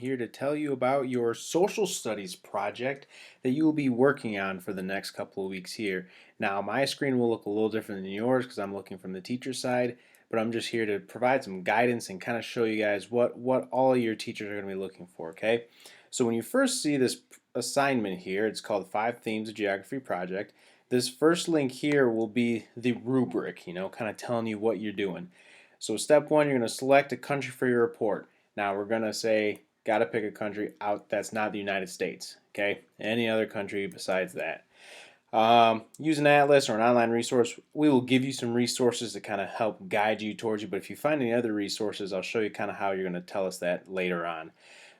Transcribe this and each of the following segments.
Here to tell you about your social studies project that you will be working on for the next couple of weeks here. Now, my screen will look a little different than yours because I'm looking from the teacher side, but I'm just here to provide some guidance and kind of show you guys what all of your teachers are going to be looking for, okay? So when you first see this assignment here, it's called Five Themes of Geography Project. This first link here will be the rubric, kind of telling you what you're doing. So step one, you're going to select a country for your report. Now we're going to say got to pick a country out that's not the United States. Okay, any other country besides that. Use an atlas or an online resource. We will give you some resources to kind of help guide you towards you. But if you find any other resources, I'll show you kind of how you're going to tell us that later on.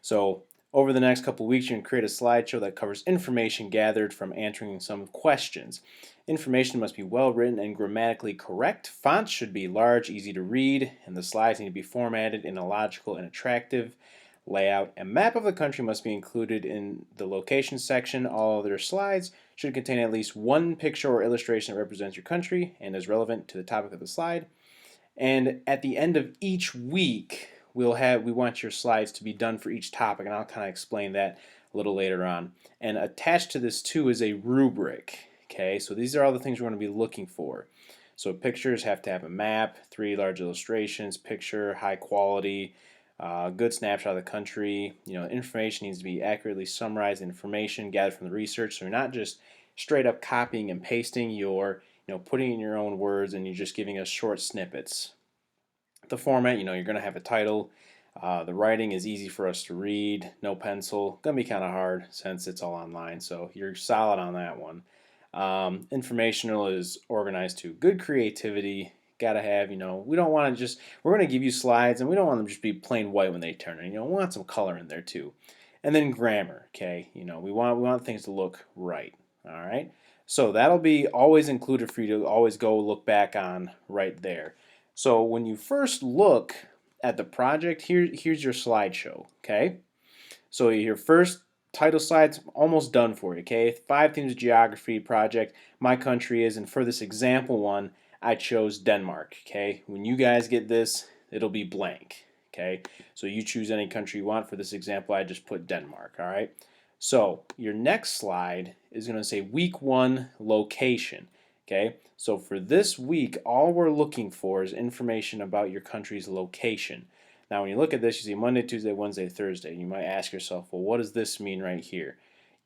So over the next couple of weeks, you can create a slideshow that covers information gathered from answering some questions. Information must be well written and grammatically correct. Fonts should be large, easy to read, and the slides need to be formatted in a logical and attractive layout. A map of the country must be included in the location section. All other slides should contain at least one picture or illustration that represents your country and is relevant to the topic of the slide. And at the end of each week, we want your slides to be done for each topic, and I'll kind of explain that a little later on. And attached to this too is a rubric. Okay, so these are all the things we're going to be looking for. So pictures have to have a map, 3 large illustrations, picture, high quality, good snapshot of the country. Information needs to be accurately summarized. Information gathered from the research. So you're not just straight up copying and pasting. You're putting in your own words, and you're just giving us short snippets. The format, you're going to have a title. The writing is easy for us to read. No pencil. Gonna be kind of hard since it's all online. So you're solid on that one. Informational is organized to good creativity. Got to have, we don't want to just, we're going to give you slides and we don't want them to just be plain white when they turn in. We want some color in there too. And then grammar, okay? We want things to look right, all right? So that'll be always included for you to always go look back on right there. So when you first look at the project, here's your slideshow, okay? So your first title slide's almost done for you, okay? 5 themes of geography project, my country is, and for this example one, I chose Denmark, okay? When you guys get this, it'll be blank, okay? So you choose any country you want. For this example, I just put Denmark, all right? So your next slide is going to say week 1 location, okay? So for this week, all we're looking for is information about your country's location. Now, when you look at this, you see Monday, Tuesday, Wednesday, Thursday. You might ask yourself, well, what does this mean right here?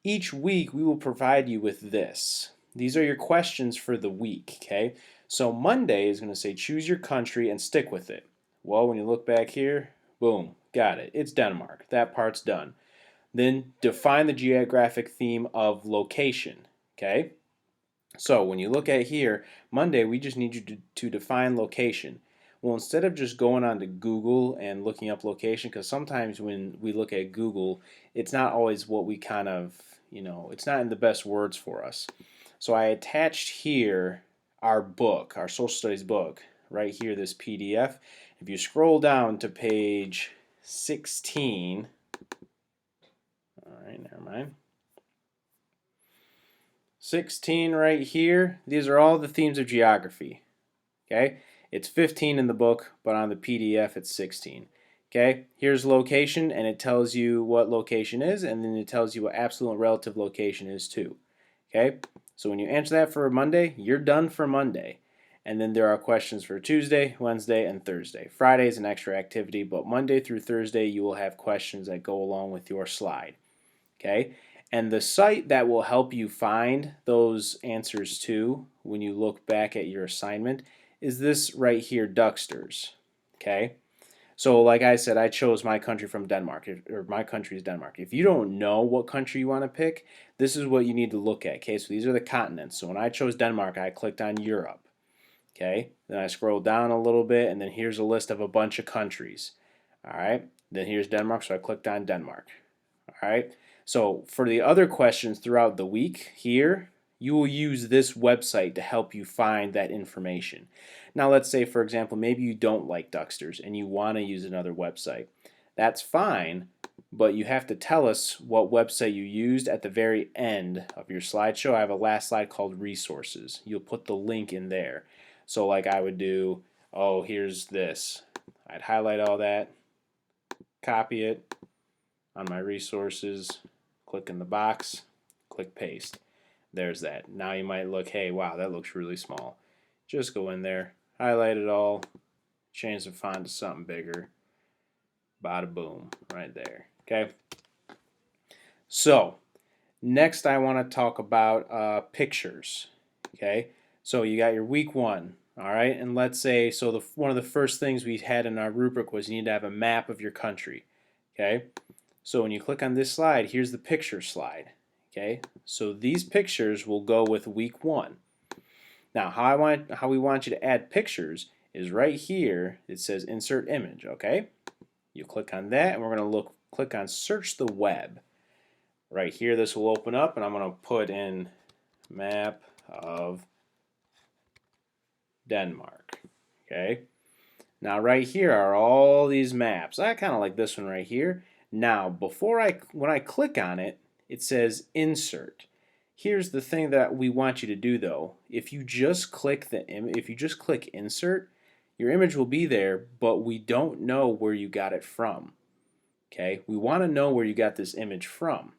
Each week, we will provide you with this. These are your questions for the week, okay? So Monday is going to say choose your country and stick with it. Well, when you look back here, boom, got it. It's Denmark. That part's done. Then define the geographic theme of location, okay? So when you look at here, Monday, we just need you to define location. Well, instead of just going on to Google and looking up location, because sometimes when we look at Google, it's not always what we kind of, it's not in the best words for us. So I attached here our book, our social studies book, right here, this PDF. If you scroll down to page 16, all right, never mind. 16 right here, these are all the themes of geography. Okay, it's 15 in the book, but on the PDF it's 16. Okay, here's location, and it tells you what location is, and then it tells you what absolute and relative location is too. Okay, so when you answer that for Monday, you're done for Monday. And then there are questions for Tuesday, Wednesday, and Thursday. Friday is an extra activity, but Monday through Thursday you will have questions that go along with your slide. Okay, and the site that will help you find those answers too when you look back at your assignment is this right here, Ducksters. Okay, so like I said, I chose my country from Denmark, or my country is Denmark. If you don't know what country you want to pick, this is what you need to look at. Okay, so these are the continents. So when I chose Denmark, I clicked on Europe. Okay, then I scrolled down a little bit, and then here's a list of a bunch of countries. All right, then here's Denmark, so I clicked on Denmark. All right, so for the other questions throughout the week here, you will use this website to help you find that information. Now let's say, for example, maybe you don't like Ducksters and you want to use another website. That's fine, but you have to tell us what website you used at the very end of your slideshow. I have a last slide called resources. You'll put the link in there. So like I would do, here's this. I'd highlight all that, copy it, on my resources, click in the box, click paste. There's that. Now you might look, hey, wow, that looks really small. Just go in there, highlight it all, change the font to something bigger. Bada boom, right there. Okay. So next I want to talk about pictures. Okay. So you got your week 1. All right. And let's say, so one of the first things we had in our rubric was you need to have a map of your country. Okay. So when you click on this slide, here's the picture slide. Okay. So these pictures will go with week 1. Now how we want you to add pictures is right here. It says insert image. Okay. You click on that and we're going to click on search the web. Right here this will open up and I'm going to put in map of Denmark. Okay. Now right here are all these maps. I kind of like this one right here. Now when I click on it, it says insert. Here's the thing that we want you to do though. If you just click insert, your image will be there, but we don't know where you got it from. Okay, we want to know where you got this image from.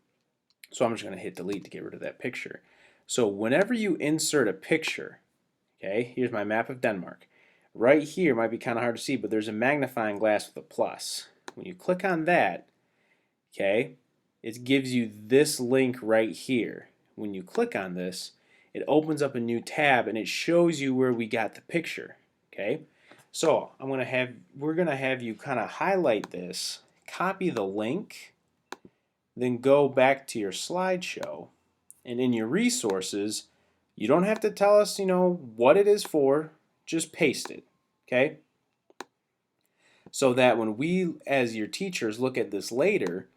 So I'm just going to hit delete to get rid of that picture. So whenever you insert a picture, okay, here's my map of Denmark. Right here might be kind of hard to see, but there's a magnifying glass with a plus. When you click on that, okay, it gives you this link right here. When you click on this, it opens up a new tab and it shows you where we got the picture. Okay, so we're gonna have you kind of highlight this, copy the link, then go back to your slideshow, and in your resources, you don't have to tell us, what it is for, just paste it, okay? So that when we, as your teachers, look at this later,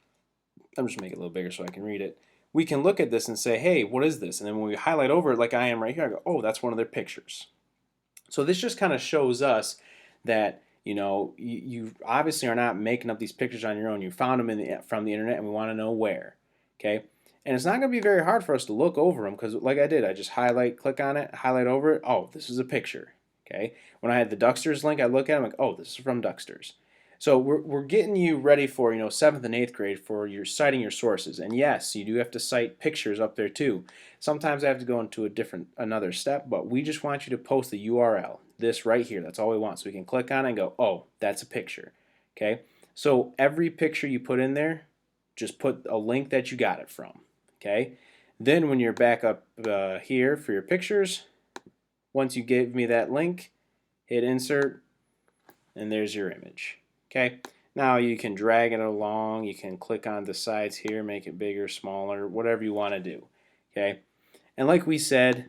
I'm just making it a little bigger so I can read it, we can look at this and say, hey, what is this? And then when we highlight over it like I am right here, I go, oh, that's one of their pictures. So this just kind of shows us that you obviously are not making up these pictures on your own. You found them from the internet, and we want to know where. Okay, and it's not going to be very hard for us to look over them because, like I did, I just click on it, highlight over it. Oh, this is a picture. Okay, when I had the Ducksters link, I look at it, I'm like, oh, this is from Ducksters. So we're getting you ready for 7th and 8th grade for your citing your sources. And yes, you do have to cite pictures up there too. Sometimes I have to go into another step, but we just want you to post the URL. This right here, that's all we want. So we can click on it and go, oh, that's a picture. Okay. So every picture you put in there, just put a link that you got it from. Okay. Then when you're back up here for your pictures, once you give me that link, hit insert, and there's your image. Okay, now you can drag it along, you can click on the sides here, make it bigger, smaller, whatever you want to do. Okay, and like we said,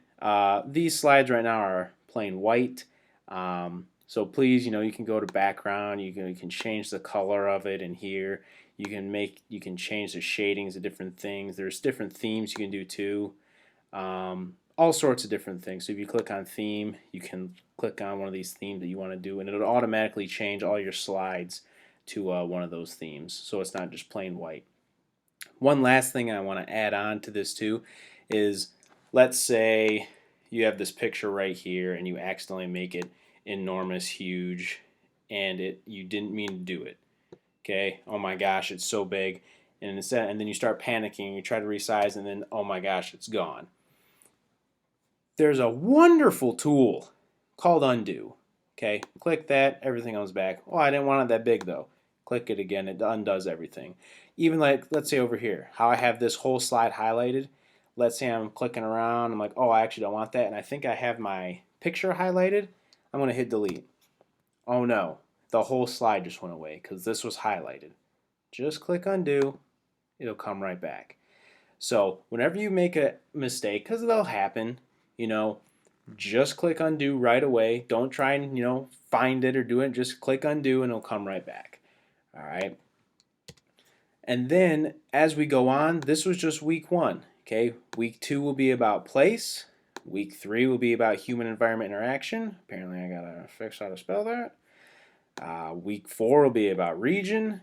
these slides right now are plain white. So please, you can go to background, you can change the color of it in here. You can change the shadings of different things. There's different themes you can do too. All sorts of different things. So if you click on theme, you can click on one of these themes that you want to do, and it'll automatically change all your slides to one of those themes. So it's not just plain white. One last thing I want to add on to this too is, let's say you have this picture right here and you accidentally make it enormous, huge, and you didn't mean to do it. Okay, oh my gosh, it's so big, and then you start panicking, you try to resize, and then oh my gosh, it's gone. There's a wonderful tool called undo. Okay, click that, everything comes back. Oh, I didn't want it that big though. Click it again, it undoes everything. Even like, let's say over here, how I have this whole slide highlighted. Let's say I'm clicking around, I'm like, oh, I actually don't want that, and I think I have my picture highlighted. I'm going to hit delete. Oh no, the whole slide just went away because this was highlighted. Just click undo, it'll come right back. So whenever you make a mistake, because they'll happen, just click undo right away. Don't try and, find it or do it. Just click undo and it'll come right back. All right. And then as we go on, this was just week 1. Okay. Week 2 will be about place. Week 3 will be about human-environment interaction. Apparently I got to fix how to spell that. Week 4 will be about region.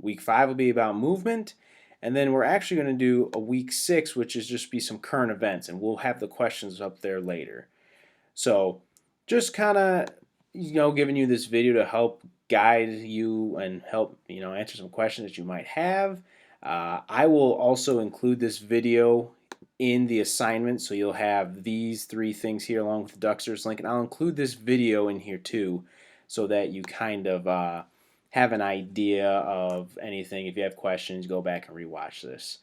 Week 5 will be about movement. And then we're actually going to do a week 6, which is just be some current events, and we'll have the questions up there later. So just kind of giving you this video to help guide you and help, answer some questions that you might have. I will also include this video in the assignment, so you'll have these three things here along with the Ducksters link, and I'll include this video in here too, so that you kind of have an idea of anything. If you have questions, go back and rewatch this.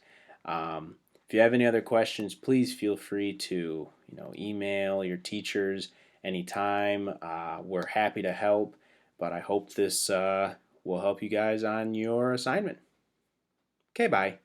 If you have any other questions, please feel free to email your teachers anytime. We're happy to help, but I hope this will help you guys on your assignment. Okay, bye.